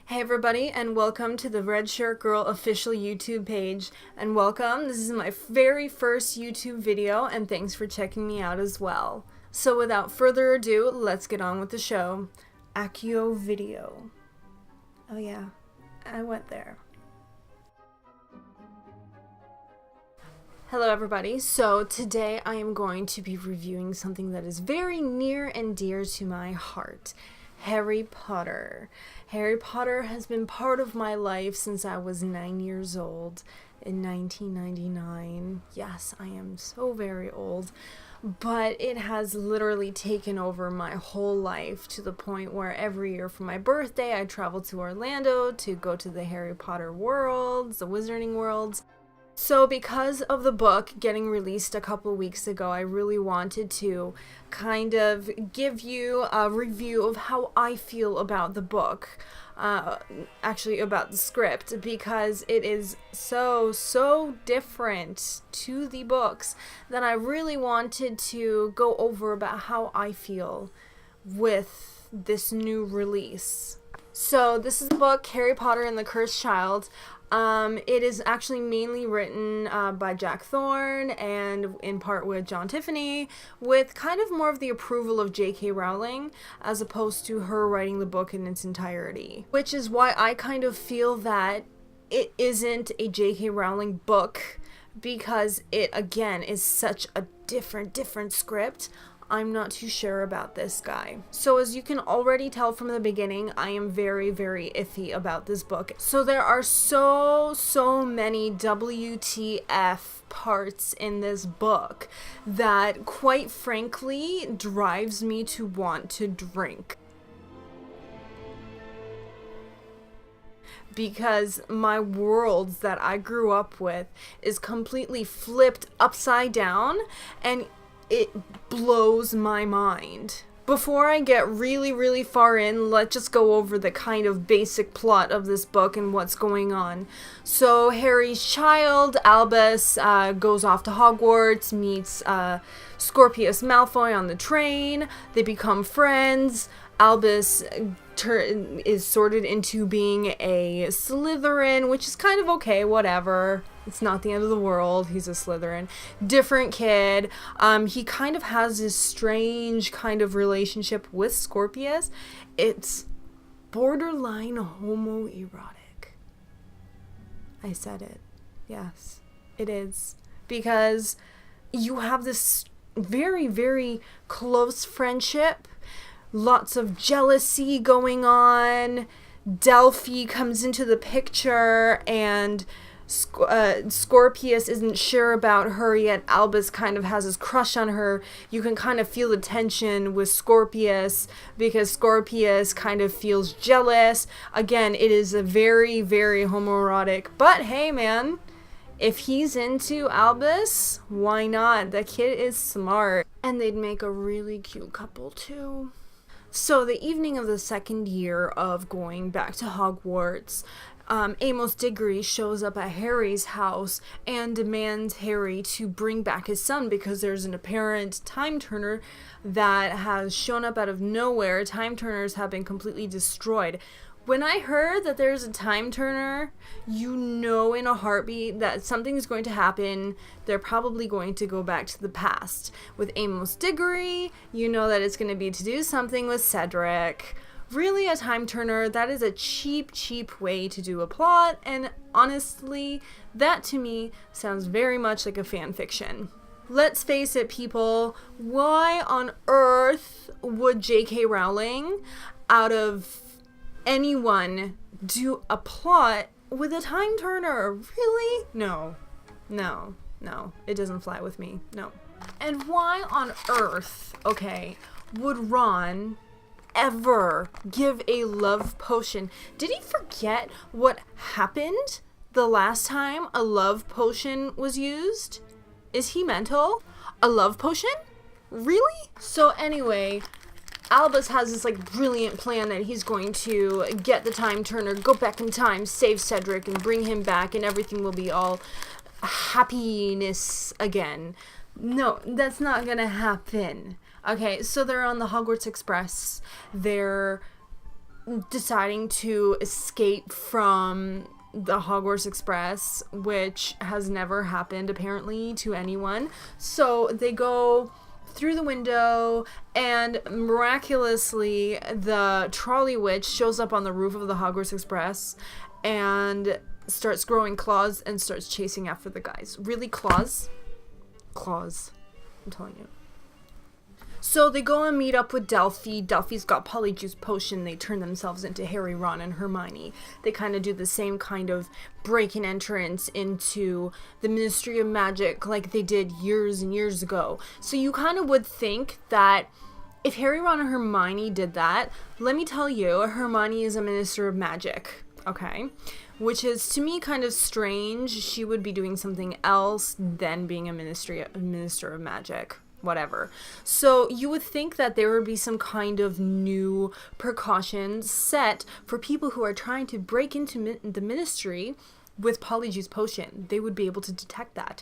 Hey everybody, and welcome to the Red Shirt Girl official YouTube page. And welcome, this is my very first YouTube video, and thanks for checking me out as well. So without further ado, let's get on with the show. Accio video. Oh yeah, I went there. Hello everybody, so today I am going to be reviewing something that is very near and dear to my heart. Harry Potter. Harry Potter has been part of my life since I was 9 years old in 1999. Yes, I am so very old, but it has literally taken over my whole life to the point where every year for my birthday I travel to Orlando to go to the Harry Potter worlds, the Wizarding Worlds. So because of the book getting released a couple weeks ago, I really wanted to kind of give you a review of how I feel about the book, actually about the script, because it is so different to the books that I really wanted to go over about how I feel with this new release. So this is the book, Harry Potter and the Cursed Child. It is actually mainly written by Jack Thorne and in part with John Tiffany, with kind of more of the approval of J.K. Rowling as opposed to her writing the book in its entirety. Which is why I kind of feel that it isn't a J.K. Rowling book, because it, again, is such a different script. I'm not too sure about this guy. So as you can already tell from the beginning, I am very iffy about this book. So there are so many WTF parts in this book that quite frankly drives me to want to drink. Because my world that I grew up with is completely flipped upside down, and it blows my mind. Before I get really far in, let's just go over the kind of basic plot of this book and what's going on. So Harry's child, Albus, goes off to Hogwarts, meets Scorpius Malfoy on the train. They become friends. Albus is sorted into being a Slytherin, which is kind of okay, whatever. It's not the end of the world. He's a Slytherin. Different kid. He kind of has this strange kind of relationship with Scorpius. It's borderline homoerotic. I said it. Yes, it is. Because you have this very close friendship. Lots of jealousy going on. Delphi comes into the picture, and Scorpius isn't sure about her yet. Albus kind of has his crush on her. You can kind of feel the tension with Scorpius because Scorpius kind of feels jealous. Again, it is a very homoerotic, but hey man, if he's into Albus, why not? The kid is smart. And they'd make a really cute couple too. So the evening of the second year of going back to Hogwarts, Amos Diggory shows up at Harry's house and demands Harry to bring back his son because there's an apparent time turner that has shown up out of nowhere. Time turners have been completely destroyed. When I heard that there's a time turner, you know in a heartbeat that something's going to happen. They're probably going to go back to the past. With Amos Diggory, you know that it's going to be to do something with Cedric. Really, a time turner, that is a cheap way to do a plot, and honestly, that to me sounds very much like a fan fiction. Let's face it, people, why on earth would J.K. Rowling, out of anyone, do a plot with a time turner? Really? No, it doesn't fly with me. No. And why on earth, okay, would Ron ever give a love potion? Did he forget what happened the last time a love potion was used? Is he mental? A love potion? Really? So anyway, Albus has this brilliant plan that he's going to get the time turner, go back in time, save Cedric, and bring him back, and everything will be all happiness again. No, that's not gonna happen. Okay, so they're on the Hogwarts Express. They're deciding to escape from the Hogwarts Express, which has never happened apparently to anyone. So they go through the window, and miraculously the trolley witch shows up on the roof of the Hogwarts Express and starts growing claws and starts chasing after the guys. Really, claws? Claws. I'm telling you. So they go and meet up with Delphi. Delphi's got Polyjuice Potion. They turn themselves into Harry, Ron, and Hermione. They kind of do the same kind of break and entrance into the Ministry of Magic like they did years and years ago. So you kind of would think that if Harry, Ron, and Hermione did that, let me tell you, Hermione is a Minister of Magic, okay? Which is, to me, kind of strange. She would be doing something else than being a Minister of Magic. Whatever. So you would think that there would be some kind of new precautions set for people who are trying to break into the ministry with Polyjuice Potion. They would be able to detect that.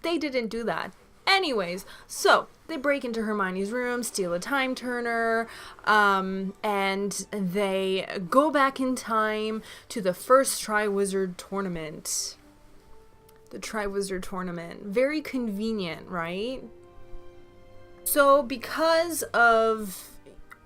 They didn't do that. Anyways, so they break into Hermione's room, steal a time turner, and they go back in time to the first Triwizard Tournament. The Triwizard Tournament. Very convenient, right? So because of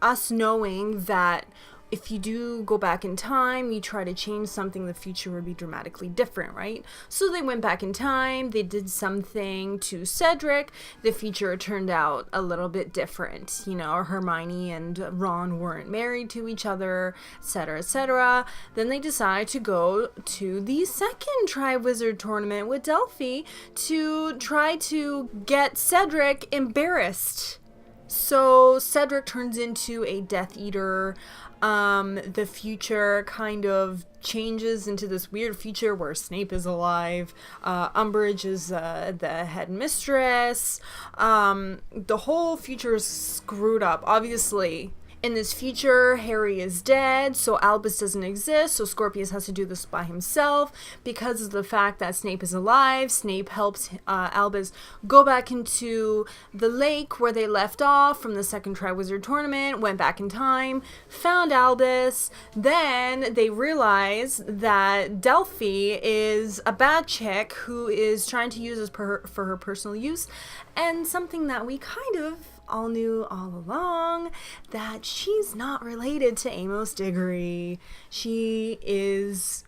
us knowing that if you do go back in time, you try to change something, the future would be dramatically different, right? So they went back in time, they did something to Cedric, the future turned out a little bit different. You know, Hermione and Ron weren't married to each other, etc., etc. Then they decide to go to the second Triwizard Tournament with Delphi to try to get Cedric embarrassed. So Cedric turns into a Death Eater. The future kind of changes into this weird future where Snape is alive. Umbridge is the headmistress. The whole future is screwed up. Obviously, in this future, Harry is dead, so Albus doesn't exist, so Scorpius has to do this by himself. Because of the fact that Snape is alive, Snape helps Albus go back into the lake where they left off from the second Triwizard Tournament, went back in time, found Albus. Then they realize that Delphi is a bad chick who is trying to use us for her personal use, and something that we kind of all knew all along, that she's not related to Amos Diggory. She is,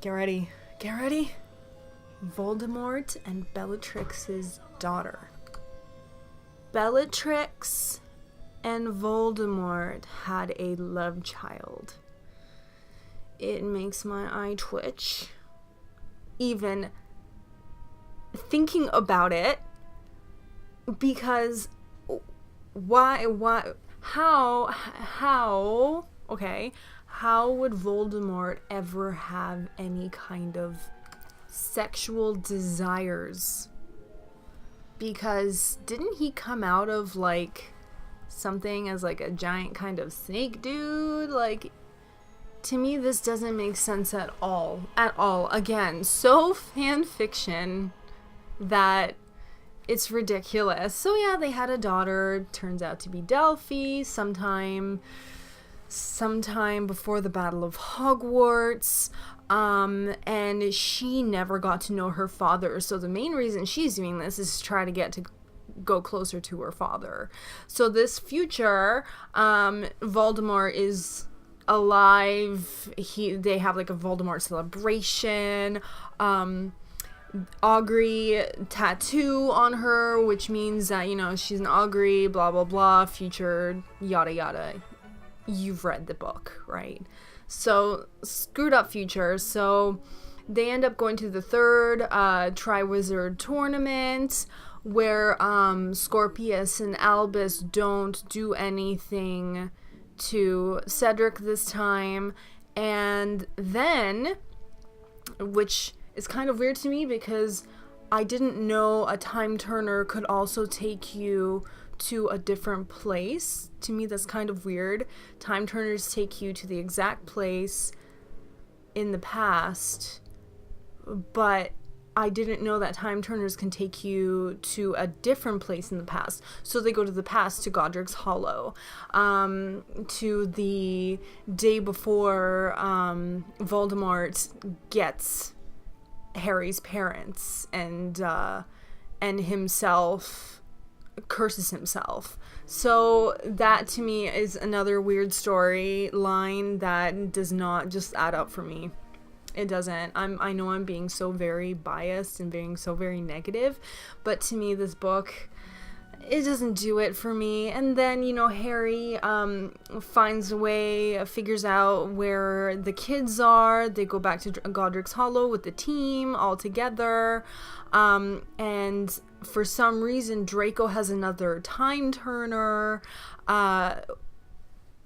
get ready, Voldemort and Bellatrix's daughter. Bellatrix and Voldemort had a love child. It makes my eye twitch even thinking about it. Because how would Voldemort ever have any kind of sexual desires? Because didn't he come out of like something as like a giant kind of snake dude? Like, to me this doesn't make sense at all. Again, so fan fiction that it's ridiculous. So yeah, they had a daughter. Turns out to be Delphi. Sometime before the Battle of Hogwarts. And she never got to know her father. So the main reason she's doing this is to try to go closer to her father. So this future, Voldemort is alive. They have like a Voldemort celebration. Augury tattoo on her, which means that, you know, she's an Augury, blah blah blah, future, yada yada. You've read the book, right? So screwed up future. So they end up going to the third Triwizard Tournament, where Scorpius and Albus don't do anything to Cedric this time, and then, which is kind of weird to me because I didn't know a time turner could also take you to a different place. To me, that's kind of weird. Time turners take you to the exact place in the past, but I didn't know that time turners can take you to a different place in the past. So they go to the past, to Godric's Hollow, to the day before Voldemort gets Harry's parents and himself curses himself. So that to me is another weird storyline that does not just add up for me. It doesn't. I know I'm being so very biased and being so very negative, but to me this book, it doesn't do it for me. And then, you know, Harry finds a way, figures out where the kids are. They go back to Godric's Hollow with the team all together. And for some reason, Draco has another time turner.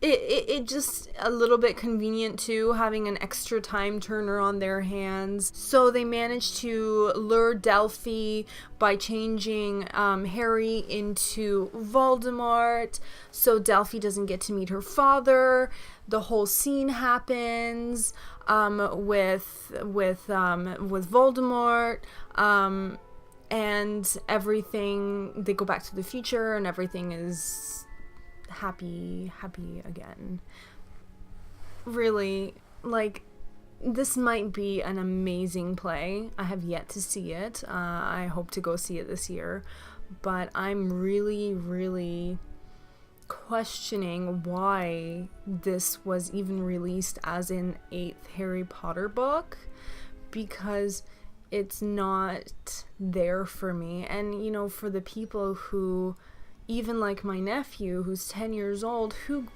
It just a little bit convenient too, having an extra time turner on their hands. So they managed to lure Delphi by changing Harry into Voldemort, so Delphi doesn't get to meet her father. The whole scene happens with Voldemort, and everything. They go back to the future, and everything is happy again. Really, like, this might be an amazing play. I have yet to see it. I hope to go see it this year, but I'm really questioning why this was even released as an 8th Harry Potter book, because it's not there for me. And, you know, for the people who, even like my nephew, who's 10 years old, who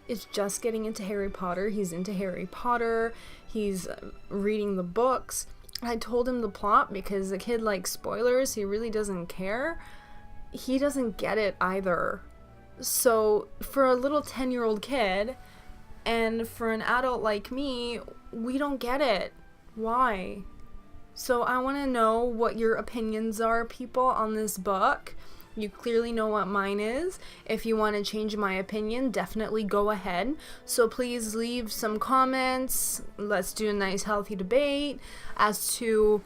is just getting into Harry Potter. He's into Harry Potter. He's reading the books. I told him the plot because the kid likes spoilers. He really doesn't care. He doesn't get it either. So for a little 10-year-old kid and for an adult like me, we don't get it. Why? So I want to know what your opinions are, people, on this book. You clearly know what mine is. If you want to change my opinion, definitely go ahead. So please leave some comments. Let's do a nice healthy debate as to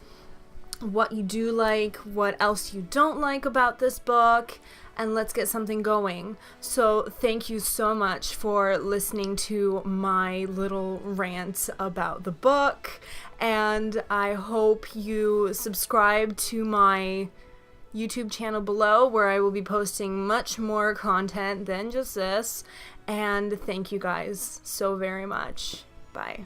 what you do like, what else you don't like about this book, and let's get something going. So thank you so much for listening to my little rant about the book, and I hope you subscribe to my YouTube channel below, where I will be posting much more content than just this. And thank you guys so very much. Bye.